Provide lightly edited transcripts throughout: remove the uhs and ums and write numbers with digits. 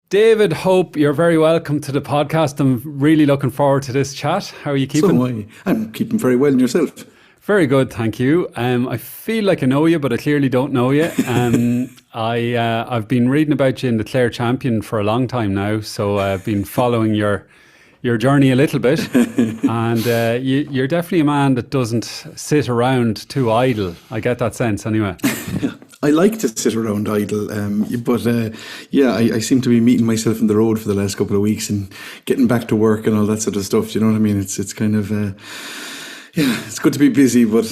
David Hope, you're very welcome to the podcast. I'm really looking forward to this chat. How are you keeping? So am I. I'm keeping very well, and yourself? Very good, thank you. I feel like I know you, but I clearly don't know you. I've been reading about you in the Clare Champion for a long time now, so I've been following your journey a little bit. And you're definitely a man that doesn't sit around too idle. I get that sense anyway. I like to sit around idle, but I seem to be meeting myself on the road for the last couple of weeks and getting back to work and all that sort of stuff. Do you know what I mean? It's kind of, it's good to be busy, but,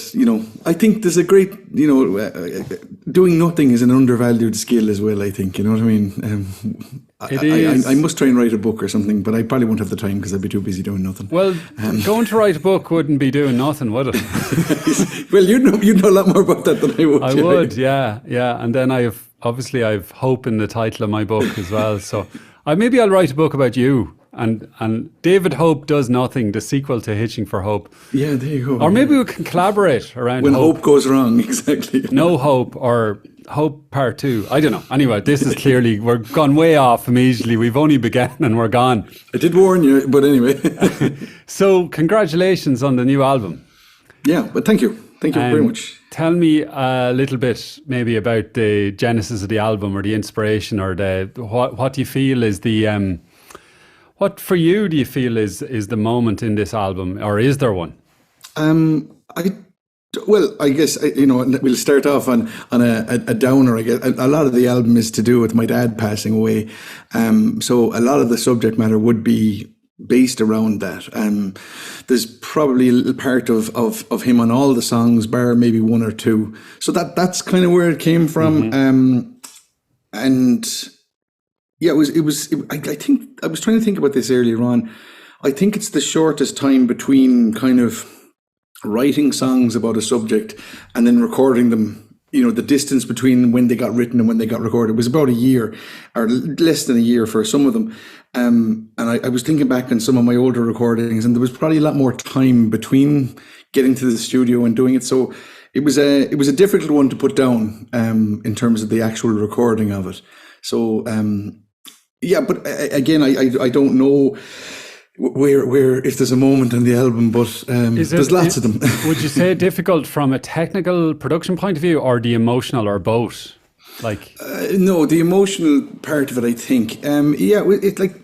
I think there's a great, doing nothing is an undervalued skill as well, I think. You know what I mean? It is. I must try and write a book or something, but I probably won't have the time because I'd be too busy doing nothing. Well, going to write a book wouldn't be doing nothing, would it? Well, you'd know a lot more about that than I would. I would, yeah. And then I've hope in the title of my book as well. So maybe I'll write a book about you. And David Hope Does Nothing, the sequel to Hitching for Hope. Yeah, there you go. Or maybe we can collaborate around when hope goes wrong, exactly. No Hope or Hope Part 2. I don't know. Anyway, this is clearly, we're gone way off immediately. We've only begun and we're gone. I did warn you, but anyway. So congratulations on the new album. Yeah, but thank you. Thank you very much. Tell me a little bit maybe about the genesis of the album or the inspiration or what do you feel is the... What for you do you feel is the moment in this album, or is there one? I guess we'll start off on a downer. I guess a lot of the album is to do with my dad passing away, so a lot of the subject matter would be based around that. There's probably a little part of him on all the songs, bar maybe one or two. So that's kind of where it came from, and. Yeah, I think I was trying to think about this earlier on. I think it's the shortest time between kind of writing songs about a subject and then recording them. The distance between when they got written and when they got recorded was about a year, or less than a year for some of them. And I was thinking back on some of my older recordings, and there was probably a lot more time between getting to the studio and doing it. So it was a difficult one to put down in terms of the actual recording of it. So. Yeah, but again, I don't know where if there's a moment in the album, but there's lots of them. Would you say difficult from a technical production point of view, or the emotional, or both? No, the emotional part of it, I think. It's like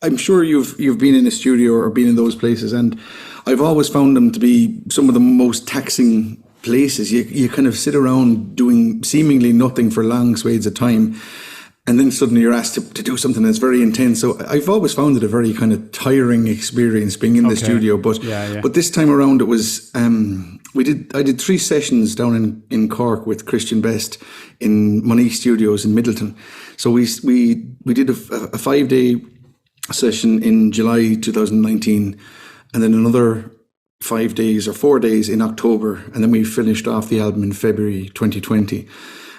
I'm sure you've been in a studio or been in those places, and I've always found them to be some of the most taxing places. You kind of sit around doing seemingly nothing for long swathes of time. And then suddenly you're asked to do something that's very intense. So I've always found it a very kind of tiring experience being in the studio. But but this time around it was I did 3 sessions down in Cork with Christian Best in Monique Studios in Middleton. So we did a 5-day session in July 2019, and then another 5 days or 4 days in October, and then we finished off the album in February 2020.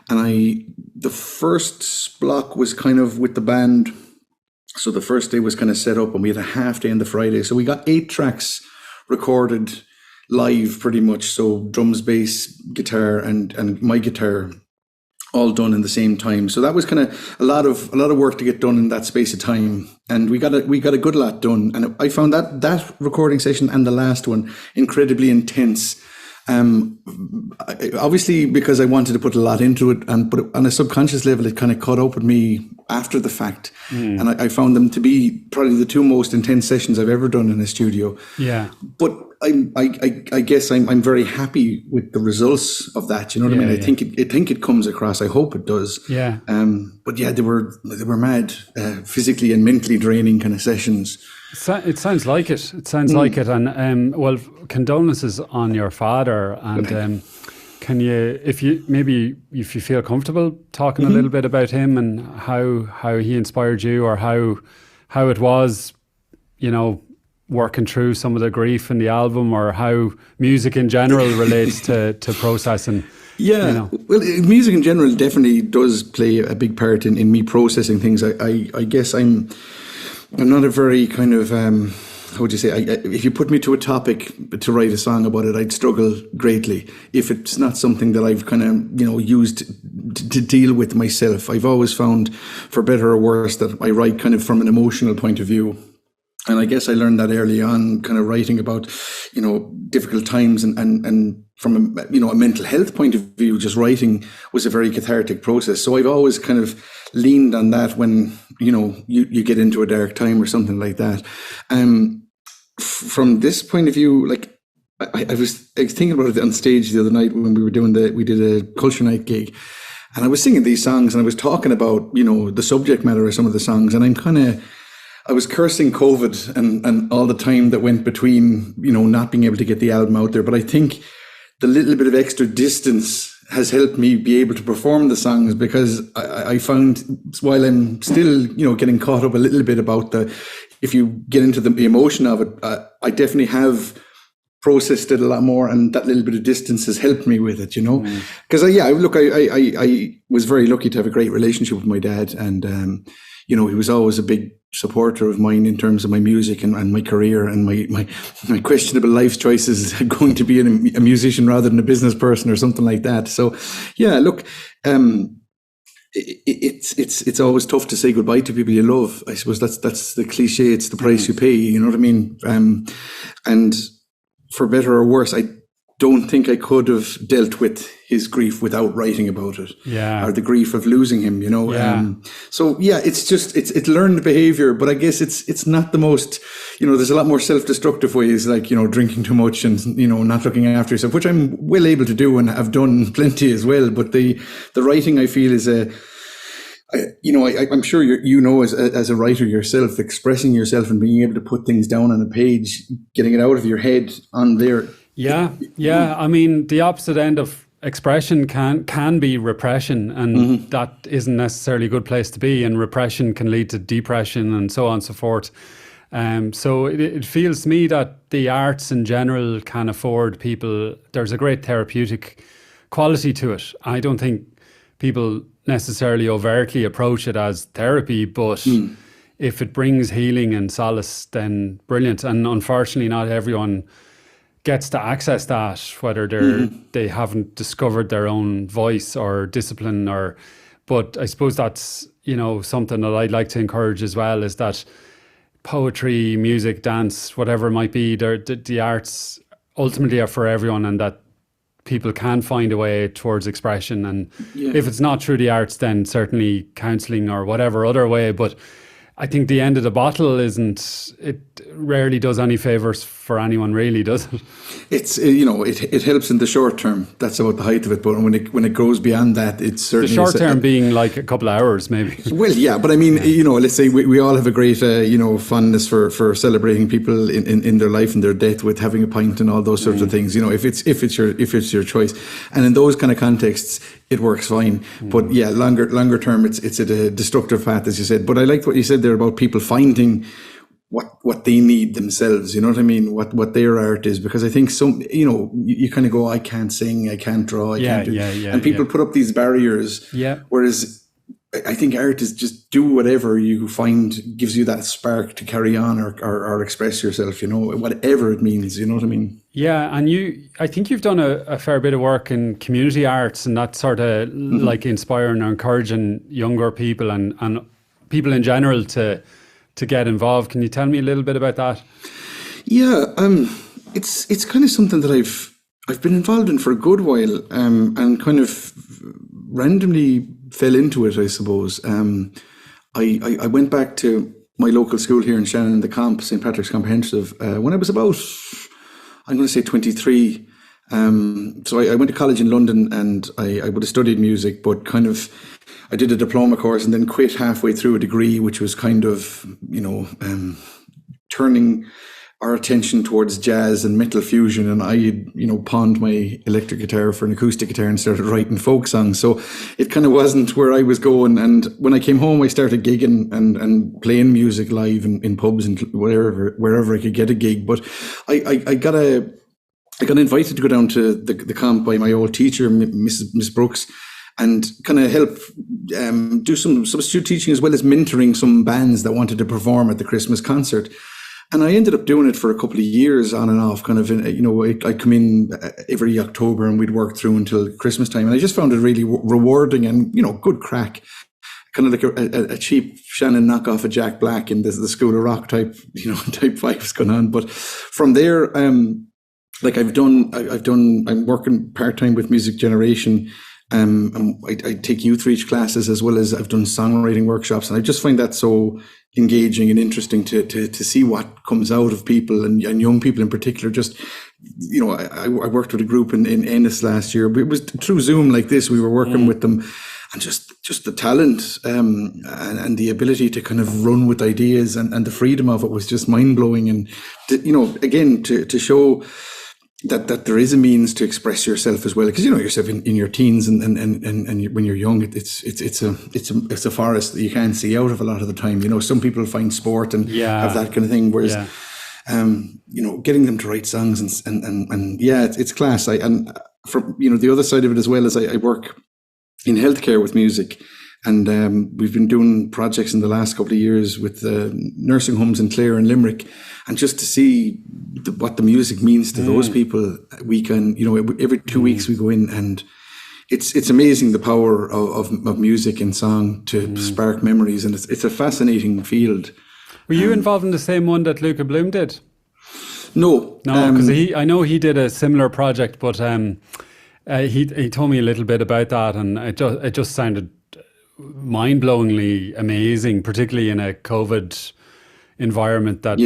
And the first block was kind of with the band. So the first day was kind of set up, and we had a half day on the Friday. So we got 8 tracks recorded live pretty much. So drums, bass, guitar, and my guitar all done in the same time. So that was kind of a lot of work to get done in that space of time. And we got a good lot done. And I found that recording session and the last one incredibly intense. Obviously because I wanted to put a lot into it, but on a subconscious level, it kind of caught up with me after the fact. And I found them to be probably the 2 most intense sessions I've ever done in a studio. Yeah. But I guess I'm very happy with the results of that. You know what I mean? I think it comes across. I hope it does. Yeah. But yeah, they were mad, physically and mentally draining kind of sessions. It sounds like it. It sounds like it. And well, condolences on your father. And can you, if you feel comfortable talking a little bit about him and how he inspired you, or how it was, working through some of the grief in the album, or how music in general relates to processing. Yeah, well, music in general definitely does play a big part in me processing things. I guess I'm not a very kind of how would you say, if you put me to a topic to write a song about it, I'd struggle greatly if it's not something that I've kind of, used to deal with myself. I've always found, for better or worse, that I write kind of from an emotional point of view. And I guess I learned that early on, kind of writing about, difficult times and from a mental health point of view, just writing was a very cathartic process. So I've always kind of leaned on that when, you get into a dark time or something like that. From this point of view, like I was thinking about it on stage the other night when we did a culture night gig, and I was singing these songs and I was talking about, the subject matter of some of the songs, and I was cursing COVID and all the time that went between, not being able to get the album out there. But I think the little bit of extra distance has helped me be able to perform the songs, because I found, while I'm still, getting caught up a little bit about if you get into the emotion of it, I definitely have processed it a lot more, and that little bit of distance has helped me with it, because I was very lucky to have a great relationship with my dad, and he was always a big supporter of mine in terms of my music and my career and my questionable life choices, going to be a musician rather than a business person or something like that. So yeah, look, it's always tough to say goodbye to people you love. I suppose that's the cliche. It's the price you pay, you know what I mean? And for better or worse, I don't think I could have dealt with his grief without writing about it. Yeah. Or the grief of losing him, Yeah. It's learned behavior, but I guess it's not the most, there's a lot more self-destructive ways, like, drinking too much and, not looking after yourself, which I'm well able to do and have done plenty as well. But the writing, I feel, is I'm sure as a writer yourself, expressing yourself and being able to put things down on a page, getting it out of your head on there. Yeah. I mean, the opposite end of expression can be repression, and that isn't necessarily a good place to be. And repression can lead to depression and so on and so forth. So it feels to me that the arts in general can afford people. There's a great therapeutic quality to it. I don't think people necessarily overtly approach it as therapy, but if it brings healing and solace, then brilliant. And unfortunately, not everyone gets to access that, whether they haven't discovered their own voice or discipline, but I suppose that's something that I'd like to encourage as well, is that poetry, music, dance, whatever it might be, the arts ultimately are for everyone, and that people can find a way towards expression. And if it's not through the arts, then certainly counselling or whatever other way. But I think the end of the bottle it rarely does any favours for anyone, really, does it? It's, it helps in the short term. That's about the height of it. But when it goes beyond that, it's certainly... The short term being like a couple of hours, maybe. Well, yeah, but I mean, let's say we all have a great, fondness for celebrating people in their life and their death with having a pint and all those sorts of things. If it's your choice, and in those kind of contexts, it works fine. But yeah, longer term, it's a destructive path, as you said. But I liked what you said there about people finding what they need themselves, you know what I mean? What their art is, because I think you kind of go, I can't sing, I can't draw, I can't do. And people put up these barriers. Yeah. Whereas I think art is just do whatever you find gives you that spark to carry on or express yourself, whatever it means, you know what I mean? Yeah, and I think you've done a fair bit of work in community arts, and that sort of like inspiring or encouraging younger people and people in general to get involved. Can you tell me a little bit about that? Yeah, it's kind of something that I've been involved in for a good while, and kind of randomly fell into it, I suppose. I went back to my local school here in Shannon, the Comp, St. Patrick's Comprehensive, when I was about, I'm going to say 23. So I went to college in London, and I would have studied music, but kind of I did a diploma course and then quit halfway through a degree, which was kind of, turning our attention towards jazz and metal fusion. And I had, pawned my electric guitar for an acoustic guitar and started writing folk songs. So it kind of wasn't where I was going. And when I came home, I started gigging and playing music live in pubs and wherever I could get a gig. But I got invited to go down to the Comp by my old teacher, Miss Brooks, and kind of help do some substitute teaching as well as mentoring some bands that wanted to perform at the Christmas concert. And I ended up doing it for a couple of years on and off, kind of, I'd come in every October and we'd work through until Christmas time. And I just found it really rewarding and, good crack. Kind of like a cheap Shannon knockoff of Jack Black in the School of Rock type, type vibes going on. But from there, I'm working part-time with Music Generation. I take youth reach classes as well as I've done songwriting workshops, and I just find that so engaging and interesting to see what comes out of people and young people in particular. Just, I worked with a group in Ennis last year, but it was through Zoom like this. We were working with them, and just the talent and the ability to kind of run with ideas and the freedom of it was just mind blowing. And again to show that there is a means to express yourself as well, because yourself in your teens and when you're young, it's a forest that you can't see out of a lot of the time. Some people find sport and have that kind of thing, whereas getting them to write songs and it's class. From the other side of it as well is I work in healthcare with music. And we've been doing projects in the last couple of years with nursing homes in Clare and Limerick, and just to see what the music means to those people, we can, every 2 weeks we go in, and it's amazing the power of music and song to spark memories, and it's a fascinating field. Were you involved in the same one that Luca Bloom did? No, because I know he did a similar project, but he told me a little bit about that, and it just sounded mind-blowingly amazing, particularly in a COVID environment that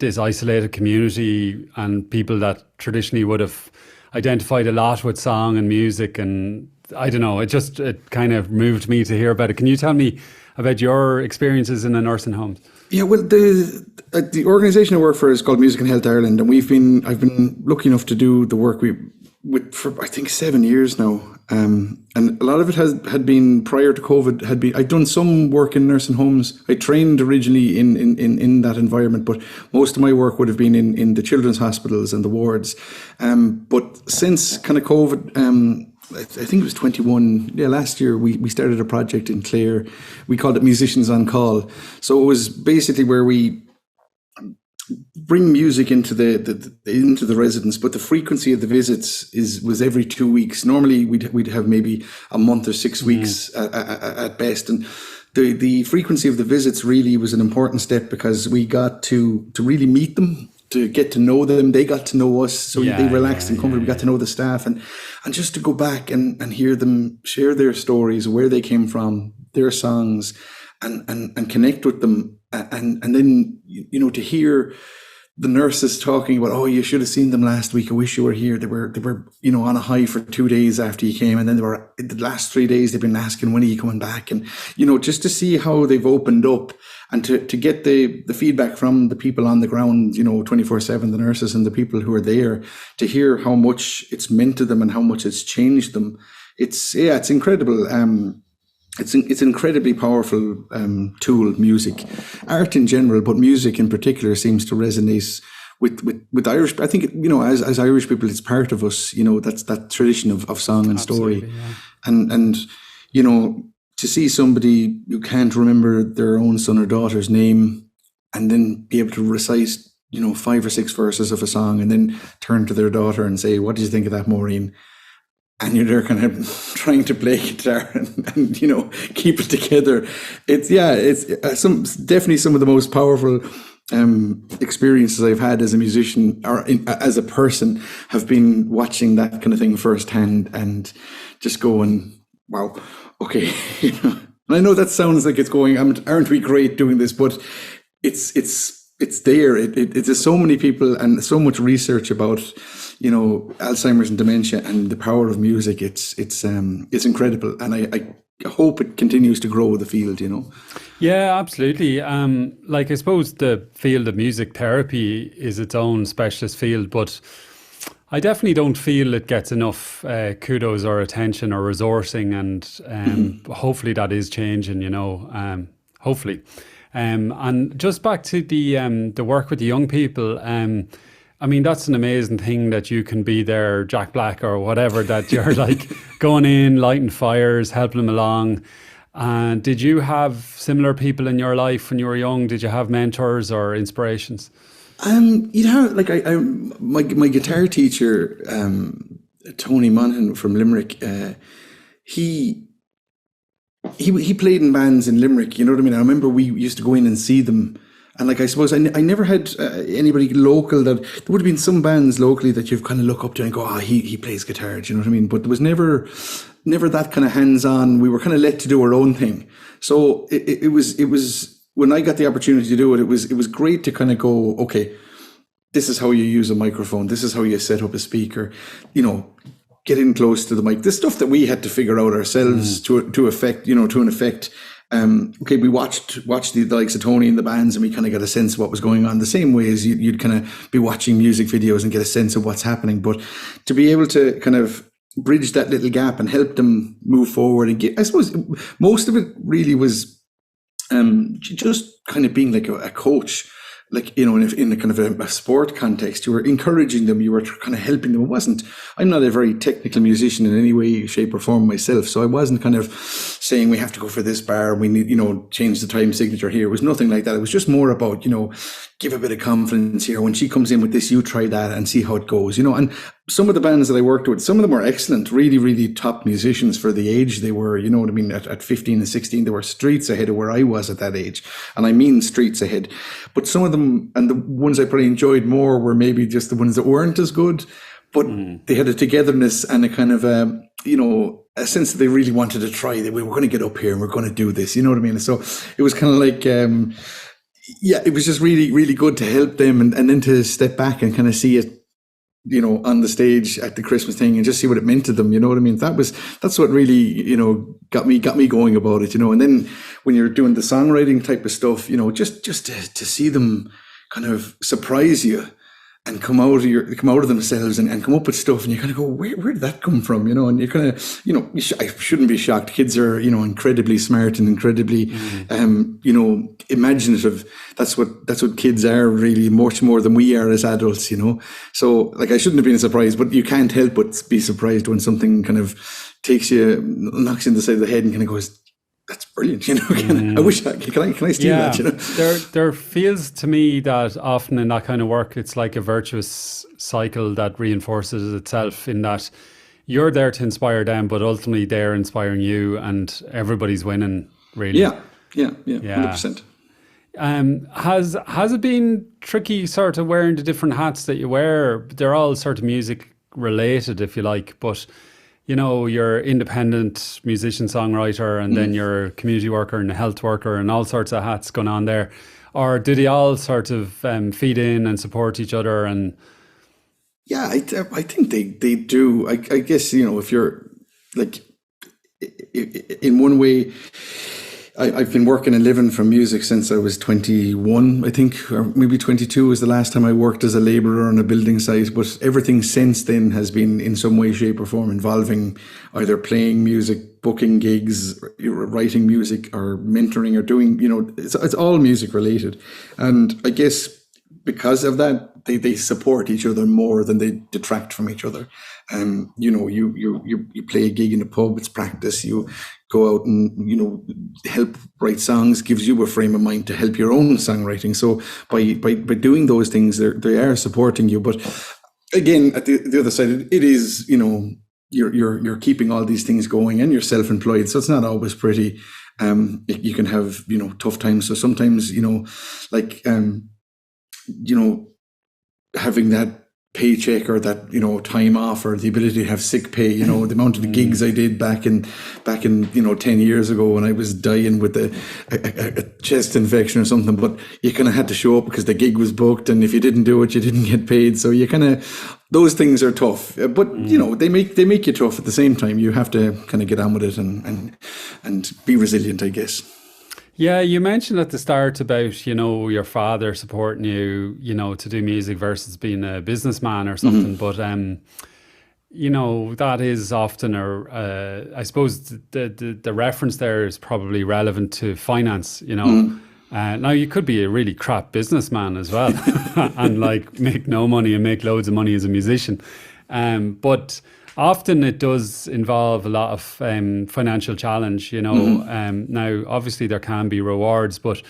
this isolated community and people that traditionally would have identified a lot with song and music. And I don't know, it kind of moved me to hear about it. Can you tell me about your experiences in a nursing home? Yeah, well, the organisation I work for is called Music and Health Ireland, and I've been lucky enough to do the work for I think 7 years now, and a lot of it had been prior to COVID. I'd done some work in nursing homes. I trained originally in that environment, but most of my work would have been in the children's hospitals and the wards. But since kind of COVID, I think it was 21. Yeah, last year we started a project in Clare. We called it Musicians on Call. So it was basically where we bring music into the residence, but the frequency of the visits was every 2 weeks. Normally we'd have maybe a month or 6 weeks at best, and the frequency of the visits really was an important step, because we got to really meet them, to get to know them. They got to know us, so they relaxed and comfortable. We got to know the staff, and just to go back and hear them share their stories, where they came from, their songs, and connect with them. And then, to hear the nurses talking about, oh, you should have seen them last week. I wish you were here. They were, on a high for 2 days after you came. And then the last 3 days, they've been asking, when are you coming back? And, just to see how they've opened up, and to get the feedback from the people on the ground, 24/7, the nurses and the people who are there, to hear how much it's meant to them and how much it's changed them. It's incredible. It's an incredibly powerful tool, music, art in general, but music in particular seems to resonate with Irish. I think, as Irish people, it's part of us, that's that tradition of song and story. Yeah. And to see somebody who can't remember their own son or daughter's name, and then be able to recite, 5 or 6 verses of a song, and then turn to their daughter and say, what did you think of that, Maureen? And you're there kind of trying to play guitar and keep it together. It's definitely some of the most powerful experiences I've had as a musician or as a person, have been watching that kind of thing firsthand and just going, wow, okay. And I know that sounds like it's going, aren't we great doing this? But it's there. There's so many people and so much research about, Alzheimer's and dementia and the power of music. It's incredible, and I hope it continues to grow the field. Yeah, absolutely. I suppose the field of music therapy is its own specialist field, but I definitely don't feel it gets enough kudos or attention or resourcing, and hopefully that is changing. Hopefully. And just back to the work with the young people. That's an amazing thing that you can be there, Jack Black or whatever, that you're like going in, lighting fires, helping them along. Did you have similar people in your life when you were young? Did you have mentors or inspirations? Like my guitar teacher, Tony Monaghan from Limerick, he played in bands in Limerick. You know what I mean? I remember we used to go in and see them. And like, I suppose I never had anybody local that there would have been some bands locally that you've kind of look up to and go, he plays guitar. Do you know what I mean? But there was never that kind of hands-on. We were kind of let to do our own thing. So it was when I got the opportunity to do it, it was great to kind of go, okay, this is how you use a microphone. This is how you set up a speaker, get in close to the mic. This stuff that we had to figure out ourselves to an effect. Okay, we watched the likes of Tony and the bands, and we kind of got a sense of what was going on. The same way as you'd kind of be watching music videos and get a sense of what's happening. But to be able to kind of bridge that little gap and help them move forward and I suppose most of it really was just kind of being like a coach. Like, in a kind of a sport context, you were encouraging them, you were kind of helping them. I'm not a very technical musician in any way, shape or form myself. So I wasn't kind of saying we have to go for this bar, we need, change the time signature here. It was nothing like that. It was just more about, give a bit of confidence here. When she comes in with this, you try that and see how it goes, and some of the bands that I worked with, some of them were excellent, really, really top musicians for the age they were, you know what I mean? At 15 and 16, they were streets ahead of where I was at that age. And I mean streets ahead. But some of them, and the ones I probably enjoyed more, were maybe just the ones that weren't as good, but they had a togetherness and a kind of, a sense that they really wanted to try. That we were going to get up here and we're going to do this, you know what I mean? So it was kind of like, it was just really, really good to help them and then to step back and kind of see it, on the stage at the Christmas thing and just see what it meant to them. You know what I mean? That's what really, got me going about it, and then when you're doing the songwriting type of stuff, just to see them kind of surprise you and come out of themselves and come up with stuff, and you kind of go, where did that come from? And you're kind of, I shouldn't be shocked. Kids are, incredibly smart and incredibly, imaginative. That's what kids are, really, much more than we are as adults, So, like, I shouldn't have been surprised, but you can't help but be surprised when something kind of knocks you in the side of the head and kind of goes, that's brilliant, I wish can I steal that, There feels to me that often in that kind of work, it's like a virtuous cycle that reinforces itself, in that you're there to inspire them, but ultimately they're inspiring you and everybody's winning, really. Yeah, 100%. Has it been tricky sort of wearing the different hats that you wear? They're all sort of music related, if you like, but you're independent musician, songwriter, and then you're a community worker and a health worker and all sorts of hats going on there. Or do they all sort of feed in and support each other? And yeah, I think they do. I guess, if you're like, in one way, I've been working and living from music since I was 21, I think, or maybe 22 was the last time I worked as a labourer on a building site. But everything since then has been in some way, shape or form involving either playing music, booking gigs, writing music, or mentoring, or doing, it's all music related. And I guess because of that, they support each other more than they detract from each other. You play a gig in a pub, it's practice. You go out and, help write songs, gives you a frame of mind to help your own songwriting. So by doing those things, they are supporting you. But again, at the other side, it is, you're keeping all these things going and you're self-employed. So it's not always pretty. You can have, tough times. So sometimes, having that paycheck or that, time off, or the ability to have sick pay, the amount of the gigs I did back in 10 years ago when I was dying with a chest infection or something, but you kind of had to show up because the gig was booked, and if you didn't do it, you didn't get paid. So you kind of, those things are tough, but they make you tough at the same time. You have to kind of get on with it and be resilient, I guess. Yeah, you mentioned at the start about, your father supporting you, to do music versus being a businessman or something. But, that is often, I suppose the reference there is probably relevant to finance, Now, you could be a really crap businessman as well and make no money and make loads of money as a musician. But often it does involve a lot of financial challenge, Now, obviously there can be rewards, but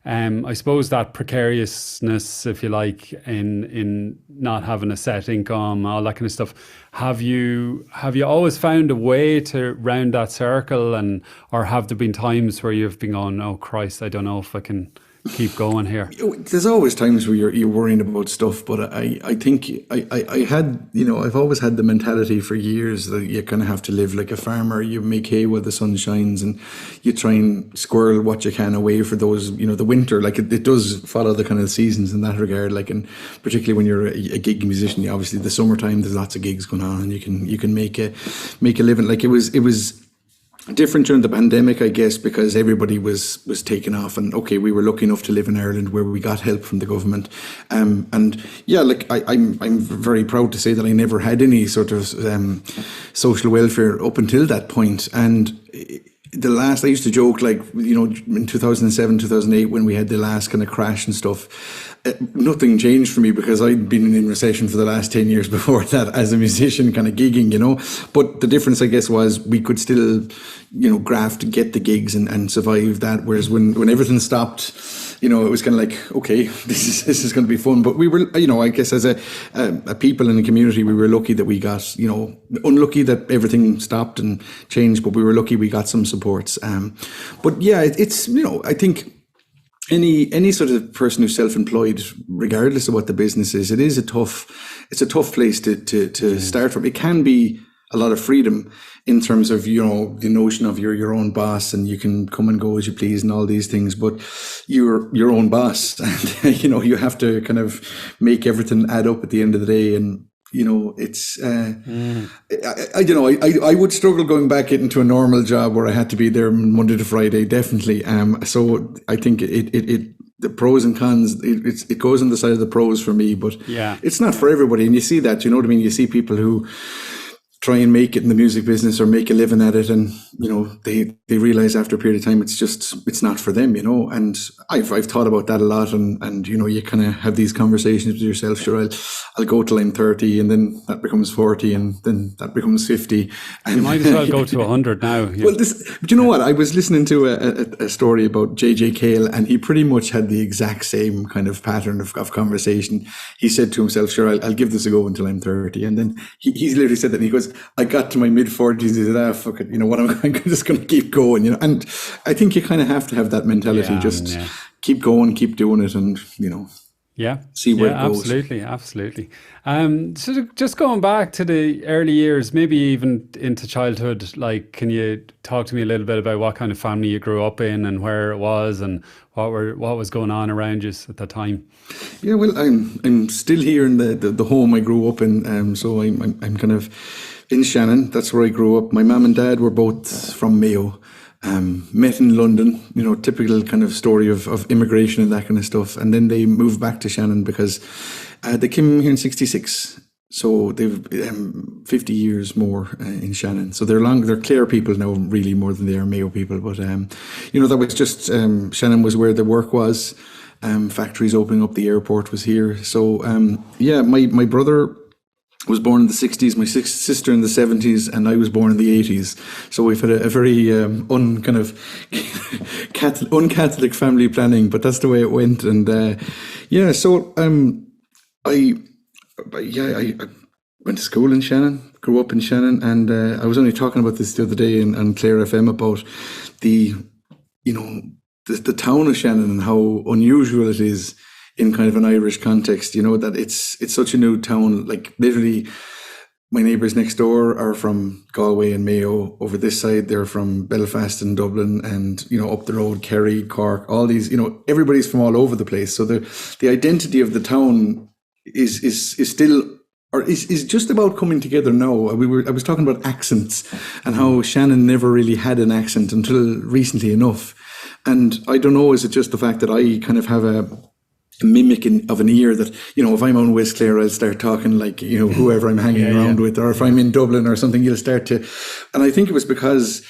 I suppose that precariousness, if you like, in not having a set income, all that kind of stuff. Have you always found a way to round that circle, or have there been times where you've been going, oh Christ, I don't know if I can keep going here? There's always times where you're worrying about stuff, but I think I had, I've always had the mentality for years that you kind of have to live like a farmer. You make hay while the sun shines, and you try and squirrel what you can away for those, the winter. Like it does follow the kind of seasons in that regard. Like, and particularly when you're a gig musician, obviously the summertime there's lots of gigs going on, and you can make a living. Like it was different during the pandemic, I guess, because everybody was taken off, and okay, we were lucky enough to live in Ireland where we got help from the government, and yeah, like I'm very proud to say that I never had any sort of social welfare up until that point. And I used to joke, like, in 2007, 2008, when we had the last kind of crash and stuff, nothing changed for me because I'd been in recession for the last 10 years before that as a musician, kind of gigging, But the difference, I guess, was we could still, graft to get the gigs and survive that. Whereas when everything stopped, it was kind of like, okay, this is going to be fun. But we were, I guess as a people in the community, we were lucky that we got, unlucky that everything stopped and changed, but we were lucky we got some supports. But yeah, it's, I think any sort of person who's self-employed, regardless of what the business is, it's a tough place to start from. It can be a lot of freedom in terms of, the notion of you're your own boss and you can come and go as you please and all these things, but you're your own boss, and you have to kind of make everything add up at the end of the day. And it's I would struggle going back into a normal job where I had to be there Monday to Friday, definitely. So I think the pros and cons, it goes on the side of the pros for me, but yeah, it's not for everybody. And you see that, you know what I mean? You see people who try and make it in the music business or make a living at it, and they realize after a period of time it's not for them, and I've thought about that a lot, and you kind of have these conversations with yourself. Sure, I'll go till I'm 30, and then that becomes 40, and then that becomes 50, and you might as well go to 100 now. Well, but you know what, I was listening to a story about JJ Cale, and he pretty much had the exact same kind of pattern of conversation. He said to himself, sure, I'll give this a go until I'm 30, and then he literally said that, and he goes, I got to my mid-40s, he said, fuck it, what, I'm just going to keep going, and I think you kind of have to have that mentality, keep going, keep doing it, and, see where it goes. Absolutely. So just going back to the early years, maybe even into childhood, like, can you talk to me a little bit about what kind of family you grew up in and where it was and what was going on around you at that time? Yeah, well, I'm still here in the home I grew up in, so I'm kind of in Shannon. That's where I grew up. My mum and dad were both from Mayo. Met in London, typical kind of story of immigration and that kind of stuff. And then they moved back to Shannon because they came here in 66. So they've 50 years more in Shannon. So they're Clare people now, really, more than they are Mayo people. But, that was just, Shannon was where the work was. Factories opening up, the airport was here. So, my brother was born in the 60s, my sister in the 70s, and I was born in the 80s. So we've had a very un-Catholic family planning, but that's the way it went. And so I went to school in Shannon, grew up in Shannon, and I was only talking about this the other day on Clare FM about the town of Shannon and how unusual it is in kind of an Irish context, that it's such a new town. Like, literally, my neighbours next door are from Galway and Mayo. Over this side, they're from Belfast and Dublin, and up the road, Kerry, Cork, all these. Everybody's from all over the place. So the identity of the town is still, or is just about coming together now. I was talking about accents and how Shannon never really had an accent until recently enough. And I don't know, is it just the fact that I kind of have a mimicking of an ear that, if I'm on West Clare, I'll start talking like, whoever I'm hanging around with, or if I'm in Dublin or something, you'll start to, and I think it was because,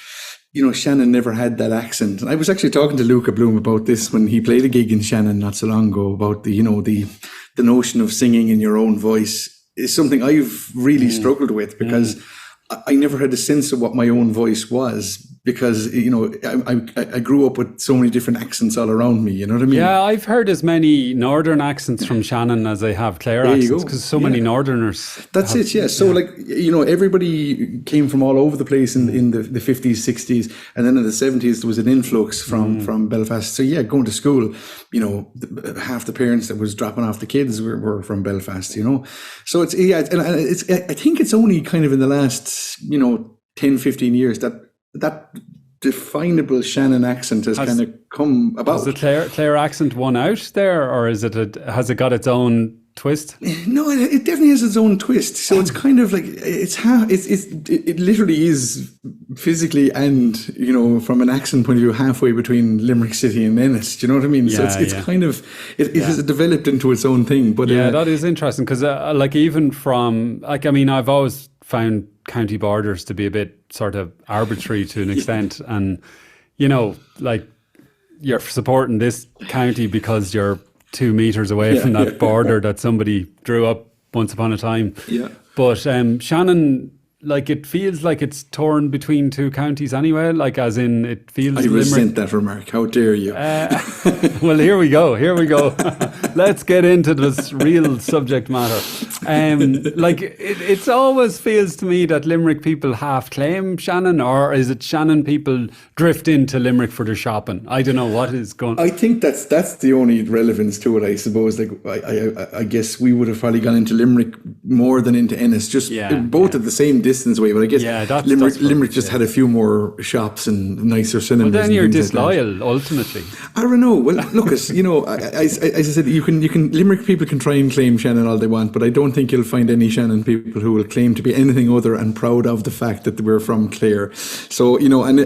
Shannon never had that accent. And I was actually talking to Luca Bloom about this when he played a gig in Shannon not so long ago, about the notion of singing in your own voice is something I've really struggled with, because I never had a sense of what my own voice was because, you know, I grew up with so many different accents all around me, you know what I mean? Yeah, I've heard as many northern accents from Shannon as I have Clare There you accents, go. because so many northerners. That's it, yeah. So, like, you know, everybody came from all over the place in the 50s, 60s, and then in the 70s, there was an influx from Belfast. So, yeah, going to school, you know, half the parents that was dropping off the kids were from Belfast, you know. So, it's, yeah, and I think it's only kind of in the last, you know, 10, 15 years that definable Shannon accent has kind of come about. Has the Clare accent won out there, or has it got its own twist? No, it definitely has its own twist. So it's kind of like it literally is physically and, you know, from an accent point of view, halfway between Limerick City and Ennis. Do you know what I mean? So it's kind of it has developed into its own thing. But that is interesting, because like, even from, like, I mean, I've always found county borders to be a bit sort of arbitrary to an extent, and, you know, like, you're supporting this county because you're 2 meters away from that border that somebody drew up once upon a time. Yeah. But Shannon, like, it feels like it's torn between two counties anyway, like, as in, it feels... I resent that remark. How dare you? Well, here we go. Let's get into this real subject matter. Like, it always feels to me that Limerick people half claim Shannon, or is it Shannon people drift into Limerick for their shopping? I don't know what is going on. I think that's the only relevance to it, I suppose. Like, I guess we would have probably gone into Limerick more than into Ennis, just both at the same distance away. But I guess Limerick just had a few more shops and nicer cinemas. But then you're disloyal, ultimately. I don't know. Well, look, you know, as I said, you can Limerick people can try and claim Shannon all they want, but I don't think you'll find any Shannon people who will claim to be anything other and proud of the fact that we're from Clare. So, you know, and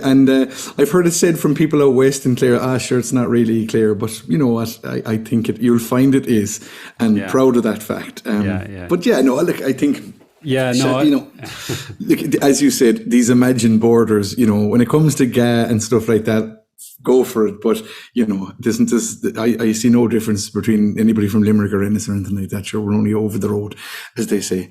I've heard it said from people out west in Clare, sure, it's not really Clare, but you know what? I think you'll find it is, and proud of that fact. But yeah, no, look, I think. Yeah, no, you know, as you said, these imagined borders, you know, when it comes to GA and stuff like that, go for it. But, you know, I see no difference between anybody from Limerick or Ennis or anything like that. Sure, we're only over the road, as they say.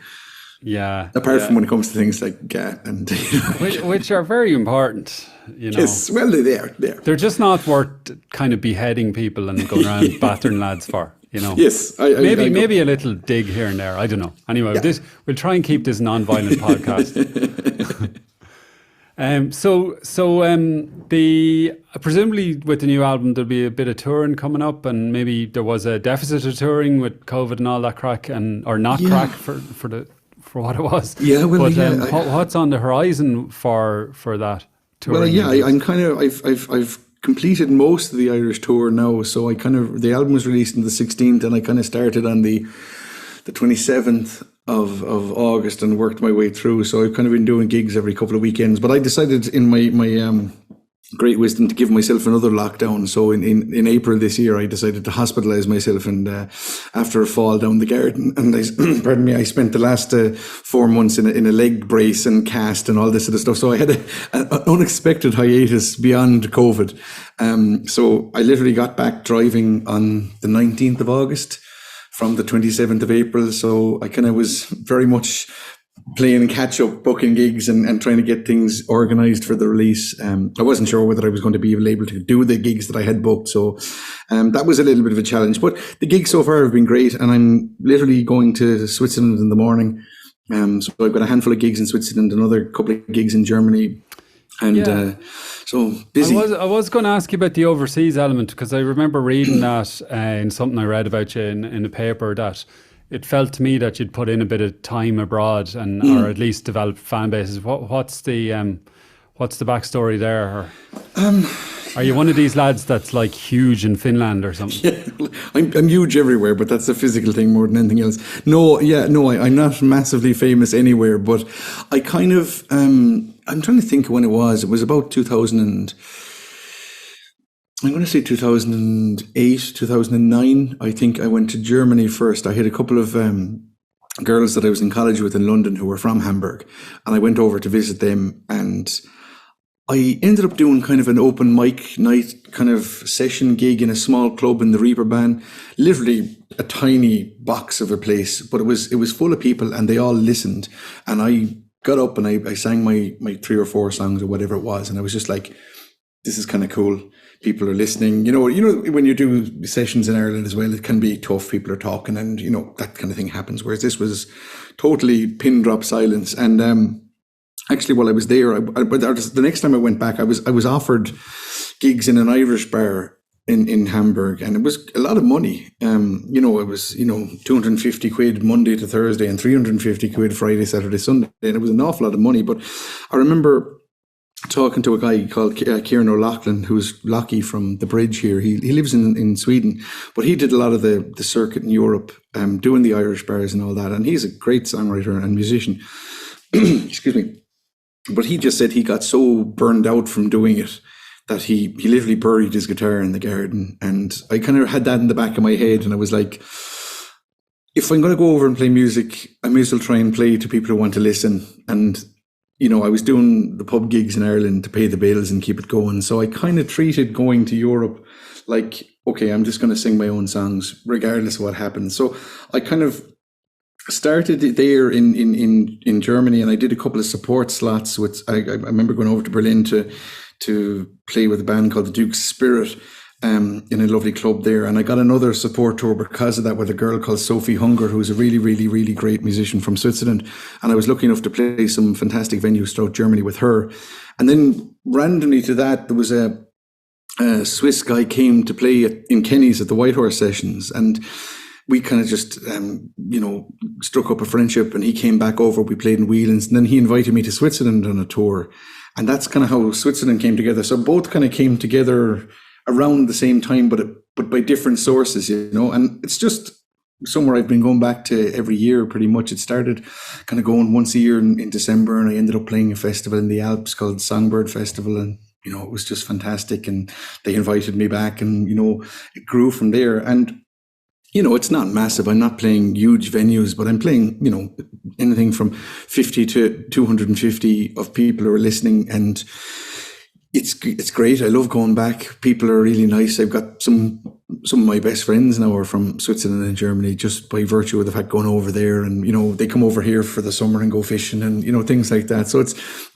Yeah. Apart from when it comes to things like GA and... You know, which are very important, you know. Yes, well, they're. They're just not worth kind of beheading people and going around battering lads for. You know, yes, maybe a little dig here and there. I don't know. Anyway, we'll try and keep this non-violent podcast. Presumably with the new album there'll be a bit of touring coming up, and maybe there was a deficit of touring with COVID and all that crack, or not crack for what it was. Yeah, well, but what's on the horizon for that touring? Well, I'm kind of I've completed most of the Irish tour now, so the album was released on the 16th, and I kind of started on the 27th of August and worked my way through. So I've kind of been doing gigs every couple of weekends, but I decided in my great wisdom to give myself another lockdown. So in April this year, I decided to hospitalize myself, and after a fall down the garden, and I spent the last 4 months in a leg brace and cast and all this sort of stuff. So I had an unexpected hiatus beyond COVID. So I literally got back driving on the 19th of August from the 27th of April. So I kind of was very much playing catch up, booking gigs and trying to get things organized for the release. I wasn't sure whether I was going to be able to do the gigs that I had booked. So that was a little bit of a challenge, but the gigs so far have been great, and I'm literally going to Switzerland in the morning. So I've got a handful of gigs in Switzerland, another couple of gigs in Germany. And so busy. I was going to ask you about the overseas element, because I remember reading that in something I read about you in a paper, that it felt to me that you'd put in a bit of time abroad or at least develop fan bases. What's the backstory there? Or, are you one of these lads that's like huge in Finland or something? Yeah, I'm huge everywhere, but that's a physical thing more than anything else. I'm not massively famous anywhere, but I kind of I'm trying to think when it was. It was about 2008, 2009. I think I went to Germany first. I had a couple of girls that I was in college with in London who were from Hamburg, and I went over to visit them, and I ended up doing kind of an open mic night kind of session gig in a small club in the Reeperbahn, literally a tiny box of a place, but it was full of people, and they all listened, and I got up and I sang my 3 or 4 songs or whatever it was. And I was just like, this is kind of cool. People are listening. You know, when you do sessions in Ireland as well, it can be tough. People are talking and, you know, that kind of thing happens. Whereas this was totally pin drop silence. And actually, while I was there, the next time I went back, I was offered gigs in an Irish bar in Hamburg, and it was a lot of money. You know, it was, you know, 250 quid Monday to Thursday and 350 quid Friday, Saturday, Sunday. And it was an awful lot of money. But I remember talking to a guy called Kieran O'Loughlin, who's Lockie from the Bridge here. He lives in Sweden, but he did a lot of the circuit in Europe, doing the Irish bars and all that. And he's a great songwriter and musician. Excuse me. But he just said he got so burned out from doing it that he literally buried his guitar in the garden. And I kind of had that in the back of my head. And I was like, if I'm going to go over and play music, I may as well try and play to people who want to listen. And, you know, I was doing the pub gigs in Ireland to pay the bills and keep it going. So I kind of treated going to Europe like, okay, I'm just going to sing my own songs regardless of what happens. So I kind of started there in Germany, and I did a couple of support slots with, I remember going over to Berlin to play with a band called the Duke's Spirit in a lovely club there. And I got another support tour because of that with a girl called Sophie Hunger, who's a really, really, really great musician from Switzerland. And I was lucky enough to play some fantastic venues throughout Germany with her. And then randomly to that, there was a Swiss guy came to play in Kenny's at the White Horse Sessions. And we kind of just, you know, struck up a friendship, and he came back over. We played in Whelan's, and then he invited me to Switzerland on a tour. And that's kind of how Switzerland came together. So both kind of came together around the same time, but by different sources, you know. And it's just somewhere I've been going back to every year pretty much. It started kind of going once a year in December, and I ended up playing a festival in the Alps called Songbird Festival. And, you know, it was just fantastic. And they invited me back, and, you know, it grew from there. And, you know, it's not massive. I'm not playing huge venues, but I'm playing, you know, anything from 50 to 250 of people who are listening. And it's great. I love going back. People are really nice. I've got some of my best friends now are from Switzerland and Germany, just by virtue of the fact going over there. And, you know, they come over here for the summer and go fishing and, you know, things like that. So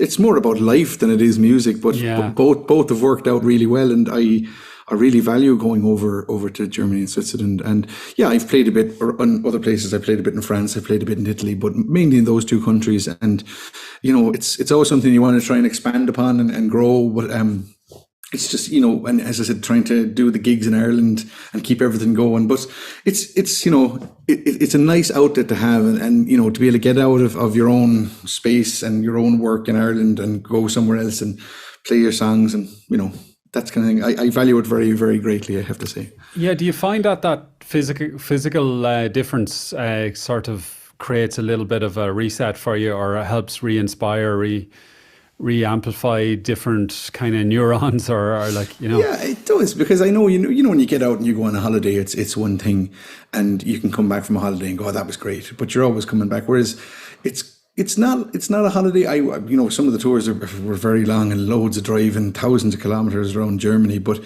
it's more about life than it is music, but both have worked out really well. And I really value going over to Germany and Switzerland. And yeah, I've played a bit in other places. I played a bit in France. I played a bit in Italy, but mainly in those two countries. And, you know, it's always something you want to try and expand upon and grow. But it's just, you know, and as I said, trying to do the gigs in Ireland and keep everything going. But it's you know, it's a nice outlet to have, and you know, to be able to get out of your own space and your own work in Ireland and go somewhere else and play your songs, and, you know, that's kind of thing. I value it very, very greatly, I have to say. Yeah. Do you find that physical difference sort of creates a little bit of a reset for you, or helps re-inspire, re-amplify different kind of neurons, or like, you know? Yeah, it does, because I know, you know, when you get out and you go on a holiday, it's one thing, and you can come back from a holiday and go, oh, that was great, but you're always coming back. Whereas it's not a holiday. You know, some of the tours were very long and loads of driving, thousands of kilometers around Germany, but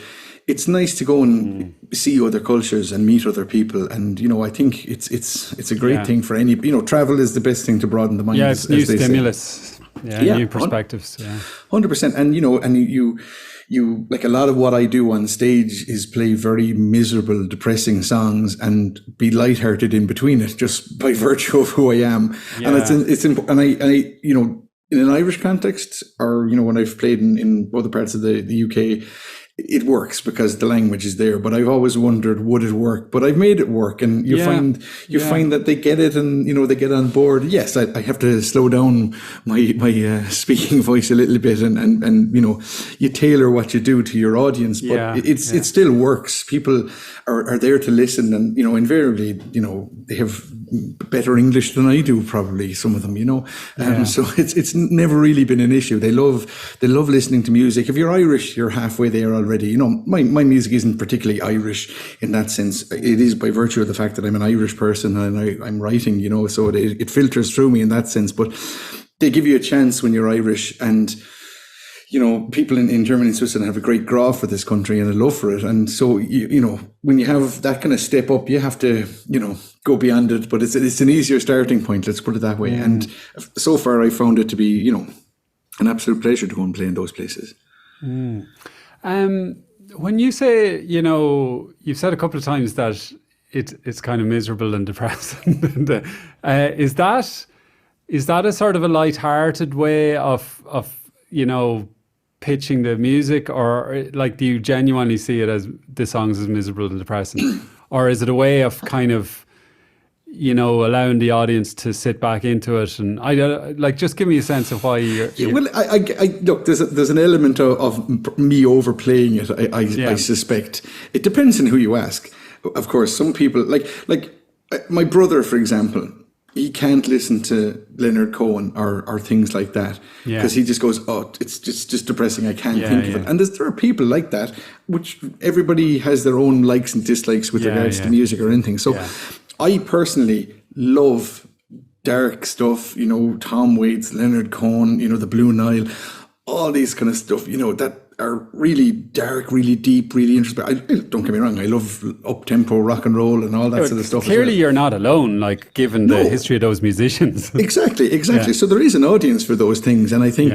it's nice to go and see other cultures and meet other people. And, you know, I think it's a great thing for any, you know, travel is the best thing to broaden the mind. Yeah, it's new stimulus. Yeah, new perspectives. 100%. And, you know, and you like, a lot of what I do on stage is play very miserable, depressing songs and be lighthearted in between it, just by virtue of who I am. Yeah. And and I, you know, in an Irish context, or, you know, when I've played in other parts of the UK, it works because the language is there. But I've always wondered, would it work? But I've made it work, and you find that they get it, and, you know, they get on board. Yes, I have to slow down my speaking voice a little bit, and you know, you tailor what you do to your audience, but it still works. People are there to listen, and, you know, invariably, you know, they have better English than I do, probably, some of them, you know. So it's never really been an issue. They love listening to music. If you're Irish, you're halfway there already. You know, my music isn't particularly Irish in that sense. It is by virtue of the fact that I'm an Irish person and I'm writing, you know, so it filters through me in that sense. But they give you a chance when you're Irish, and people in Germany and Switzerland have a great graph for this country and a love for it. And so, when you have that kind of step up, you have to, go beyond it. But it's an easier starting point, let's put it that way. And so far, I found it to be, an absolute pleasure to go and play in those places. When you say, you've said a couple of times that it's kind of miserable and depressing. Is that a sort of a light-hearted way of pitching the music, or like do you genuinely see it as the songs as miserable and depressing, or is it a way of kind of allowing the audience to sit back into it? And just give me a sense of why you're... Well, I look, there's an element of me overplaying it. I suspect it depends on who you ask. Of course, some people like my brother, for example. He can't listen to Leonard Cohen or things like that because he just goes, oh, it's just depressing. I can't think of it. And there are people like that, which everybody has their own likes and dislikes with regards to music or anything. So I personally love dark stuff, Tom Waits, Leonard Cohen, the Blue Nile, all these kind of stuff, that are really dark, really deep, really interesting. Don't get me wrong, I love up-tempo rock and roll and all that sort of stuff. Clearly you're not alone, given the history of those musicians. Exactly. Yeah. So there is an audience for those things. And I think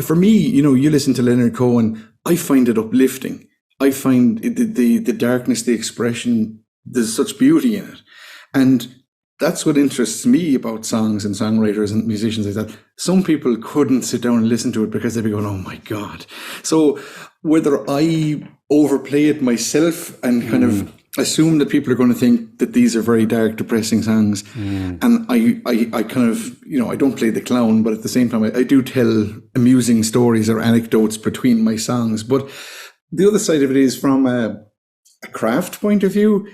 for me, you listen to Leonard Cohen, I find it uplifting. I find the darkness, the expression, there's such beauty in it. And that's what interests me about songs and songwriters and musicians, is that some people couldn't sit down and listen to it because they'd be going, oh my God. So whether I overplay it myself and kind of assume that people are going to think that these are very dark, depressing songs, and I kind of, I don't play the clown, but at the same time, I do tell amusing stories or anecdotes between my songs. But the other side of it is from a craft point of view.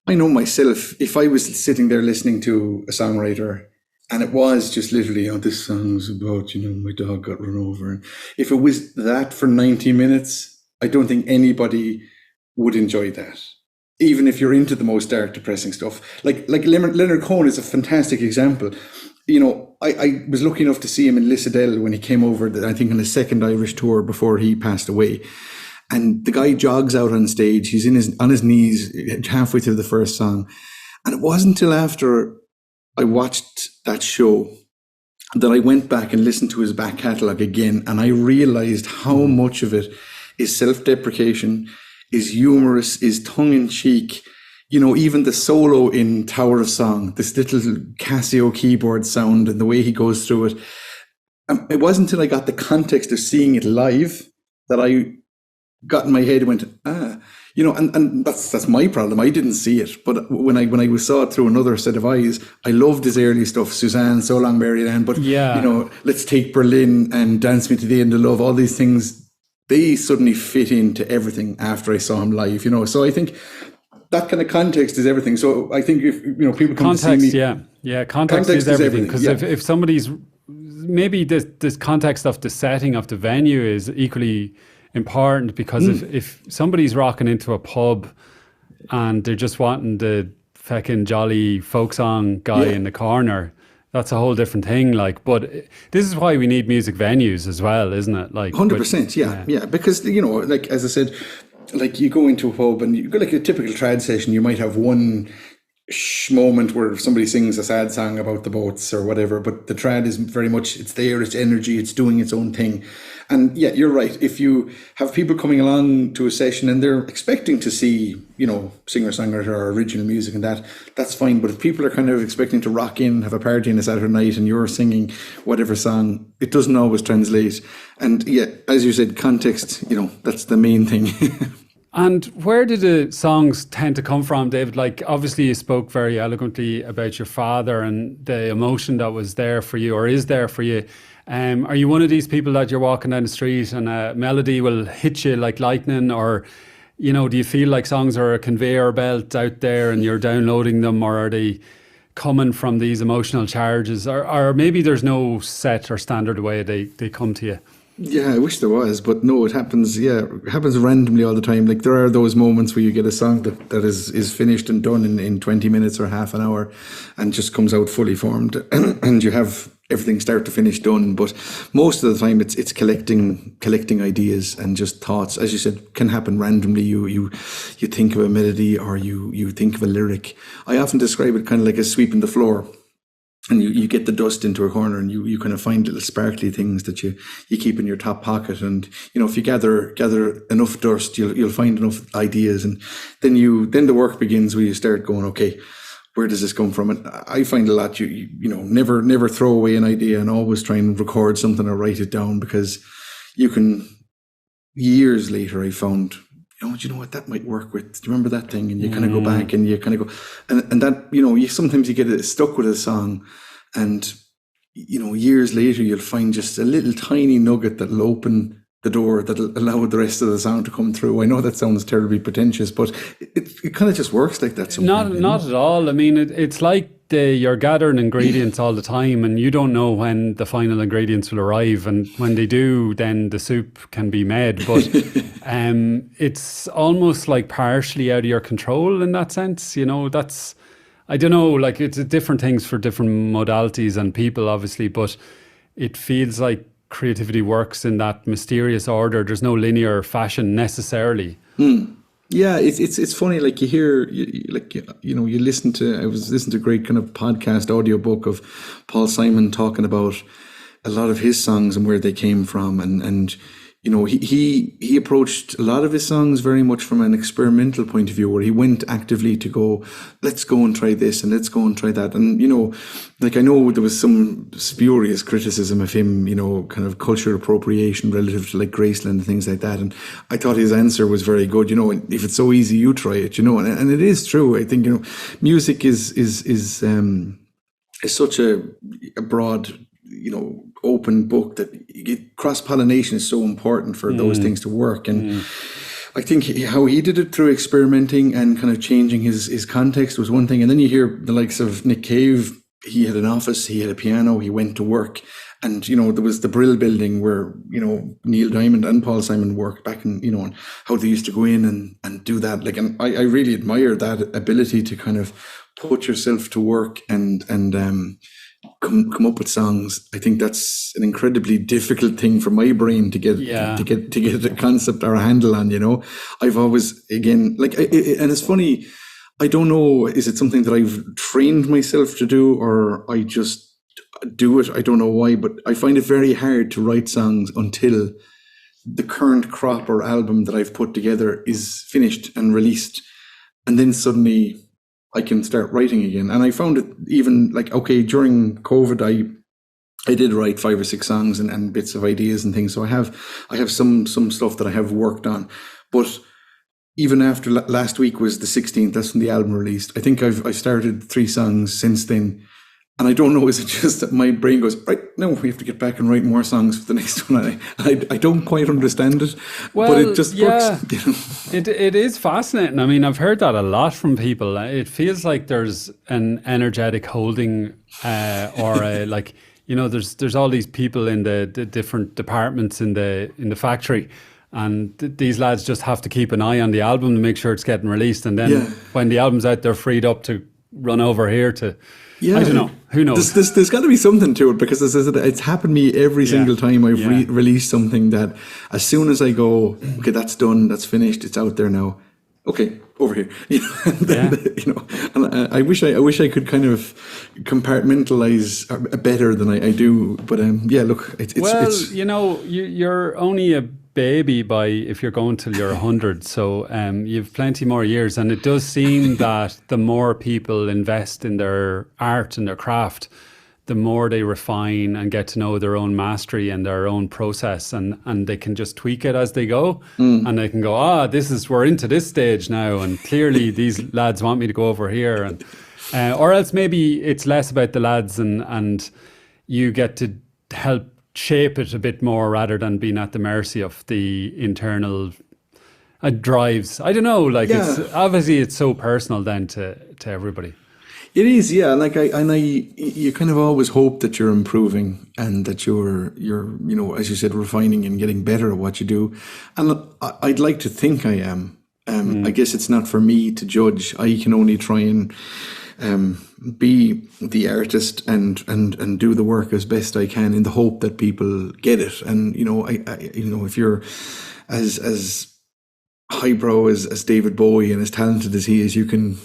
I know myself, if I was sitting there listening to a songwriter and it was just literally, this song's about, my dog got run over. And if it was that for 90 minutes, I don't think anybody would enjoy that. Even if you're into the most dark, depressing stuff. Like Leonard Cohen is a fantastic example. I was lucky enough to see him in Lissadell when he came over, I think on his second Irish tour before he passed away. And the guy jogs out on stage. He's on his knees halfway through the first song. And it wasn't until after I watched that show that I went back and listened to his back catalogue again. And I realized how much of it is self-deprecation, is humorous, is tongue-in-cheek. Even the solo in Tower of Song, this little Casio keyboard sound and the way he goes through it. It wasn't until I got the context of seeing it live that I got in my head and went, and that's my problem. I didn't see it. But when I saw it through another set of eyes, I loved his early stuff, Suzanne, So Long Mary Ann, but, Let's Take Berlin and Dance Me to the End of Love, all these things, they suddenly fit into everything after I saw him live, So I think that kind of context is everything. So I think if, people come to see me... Yeah, context is everything. Because if somebody's... Maybe this context of the setting of the venue is equally important, because if somebody's rocking into a pub and they're just wanting the feckin' jolly folk song guy in the corner, that's a whole different thing. But this is why we need music venues as well, isn't it? 100%, because as I said, you go into a pub and you go a typical trad session, you might have one moment where somebody sings a sad song about the boats or whatever, but the trad is very much, it's there, it's energy, it's doing its own thing. And you're right. If you have people coming along to a session and they're expecting to see, singer-songwriter or original music and that's fine. But if people are kind of expecting to rock in, have a party on a Saturday night and you're singing whatever song, it doesn't always translate. And as you said, context, that's the main thing. And where did the songs tend to come from, David? Obviously you spoke very eloquently about your father and the emotion that was there for you, or is there for you. Are you one of these people that you're walking down the street and a melody will hit you like lightning, or, do you feel like songs are a conveyor belt out there and you're downloading them, or are they coming from these emotional charges, or maybe there's no set or standard way they come to you? Yeah, I wish there was, but no, it happens. Yeah, it happens randomly all the time. There are those moments where you get a song that is finished and done in 20 minutes or half an hour and just comes out fully formed. And you have everything start to finish done. But most of the time it's collecting ideas and just thoughts. As you said, can happen randomly. You think of a melody or you think of a lyric. I often describe it kind of like a sweeping the floor. And you get the dust into a corner, and you kind of find little sparkly things that you keep in your top pocket. And if you gather enough dust, you'll find enough ideas, and then the work begins where you start going, okay, where does this come from? And I find a lot you never throw away an idea, and always try and record something or write it down, because you can, years later I found, do you know what, that might work with, do you remember that thing? And you kind of go back and you kind of go, and that, sometimes you get stuck with a song, and, years later you'll find just a little tiny nugget that'll open the door, that'll allow the rest of the song to come through. I know that sounds terribly pretentious, but it kind of just works like that sometimes. Not at all. I mean, it's like you're gathering ingredients all the time, and you don't know when the final ingredients will arrive, and when they do, then the soup can be made. But it's almost like partially out of your control in that sense. That's, I don't know, like it's different things for different modalities and people, obviously, but it feels like creativity works in that mysterious order. There's no linear fashion necessarily. Yeah, it's funny. Like you hear, you listen to. I was listening to a great kind of podcast audiobook of Paul Simon talking about a lot of his songs and where they came from, and he approached a lot of his songs very much from an experimental point of view, where he went actively to go, let's go and try this and let's go and try that. And I know there was some spurious criticism of him, kind of cultural appropriation relative to like Graceland and things like that. And I thought his answer was very good. If it's so easy, you try it. And it is true. I think music is such a broad, open book that cross-pollination is so important for those things to work. And I think how he did it through experimenting and kind of changing his context was one thing. And then you hear the likes of Nick Cave. He had an office, he had a piano, he went to work. And, there was the Brill building where, Neil Diamond and Paul Simon worked back in, and how they used to go in and do that. Like, and I really admire that ability to kind of put yourself to work and come up with songs. I think that's an incredibly difficult thing for my brain to get a concept or a handle on. I've always, again, and it's funny, I don't know, is it something that I've trained myself to do, or I just do it? I don't know why, but I find it very hard to write songs until the current crop or album that I've put together is finished and released, and then suddenly I can start writing again. And I found it even during COVID, I did write 5 or 6 songs and bits of ideas and things. So I have some stuff that I have worked on. But even after last week was the 16th, that's when the album released. I think I started 3 songs since then. And I don't know, is it just that my brain goes, right, no, we have to get back and write more songs for the next one. I don't quite understand it, but it just works. It is fascinating. I mean, I've heard that a lot from people. It feels like there's an energetic holding there's all these people in the different departments in the factory. And these lads just have to keep an eye on the album to make sure it's getting released. And then when the album's out, they're freed up to run over here to... I don't know. Who knows? There's got to be something to it, because it's happened to me every single time I've released something, that as soon as I go, okay, that's done, that's finished, it's out there now. Okay, over here. And I wish I could kind of compartmentalize better than I do. But look, it's you're only a baby if you're going till you're 100, so you've plenty more years, and it does seem that the more people invest in their art and their craft, the more they refine and get to know their own mastery and their own process, and they can just tweak it as they go, and they can go, we're into this stage now, and clearly these lads want me to go over here, and or else maybe it's less about the lads and you get to help shape it a bit more rather than being at the mercy of the internal drives. I don't know, it's obviously it's so personal then to everybody. It is, yeah. You kind of always hope that you're improving and that you're as you said, refining and getting better at what you do. And I'd like to think I am. I guess it's not for me to judge. I can only try and be the artist and do the work as best I can in the hope that people get it. And I if you're as highbrow as David Bowie and as talented as he is, you can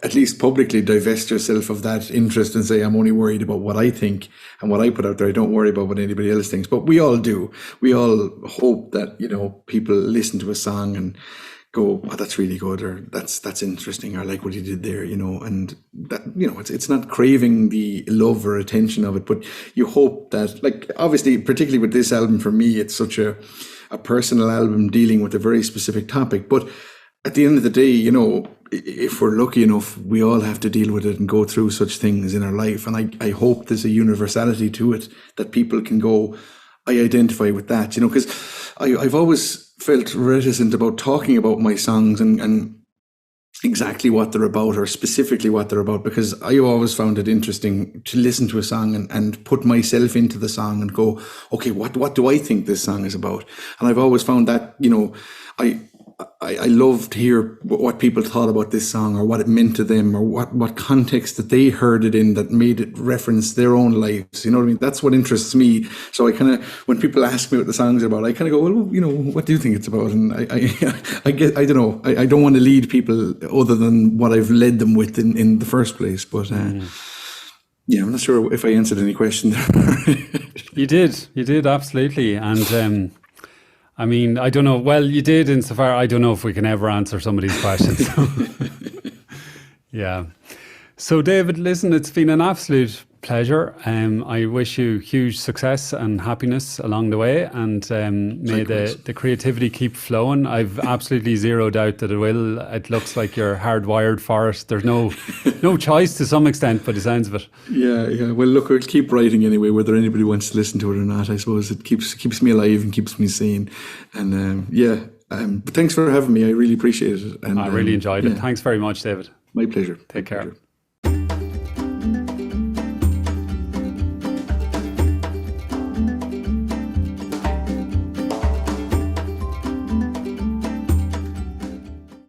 at least publicly divest yourself of that interest and say, I'm only worried about what I think and what I put out there. I don't worry about what anybody else thinks. But we all do. We all hope that people listen to a song and go, oh, that's really good, or that's interesting, or I like what you did there, and that, it's not craving the love or attention of it, but you hope that, like, obviously, particularly with this album, for me, it's such a personal album dealing with a very specific topic. But at the end of the day, if we're lucky enough, we all have to deal with it and go through such things in our life. And I hope there's a universality to it, that people can go, I identify with that, because I've always felt reticent about talking about my songs and exactly what they're about, or specifically what they're about, because I always found it interesting to listen to a song and put myself into the song and go, okay, what do I think this song is about? And I've always found that, I love to hear what people thought about this song, or what it meant to them, or what context that they heard it in that made it reference their own lives. You know what I mean? That's what interests me. So I kind of, when people ask me what the song's about, I kind of go, well, what do you think it's about? And I don't know. I don't want to lead people other than what I've led them with in the first place. But yeah, I'm not sure if I answered any question there. You did, absolutely. And I mean, I don't know. Well, you did insofar. I don't know if we can ever answer some of these questions. Yeah. So, David, listen, it's been an absolute pleasure. I wish you huge success and happiness along the way, and may the creativity keep flowing. I've absolutely zero doubt that it will. It looks like you're hardwired for it. There's no choice to some extent, by the sounds of it. Yeah. Well, look, I'll keep writing anyway, whether anybody wants to listen to it or not. I suppose it keeps me alive and keeps me sane. And but thanks for having me. I really appreciate it. And I really enjoyed it. Thanks very much, David. My pleasure. Take care.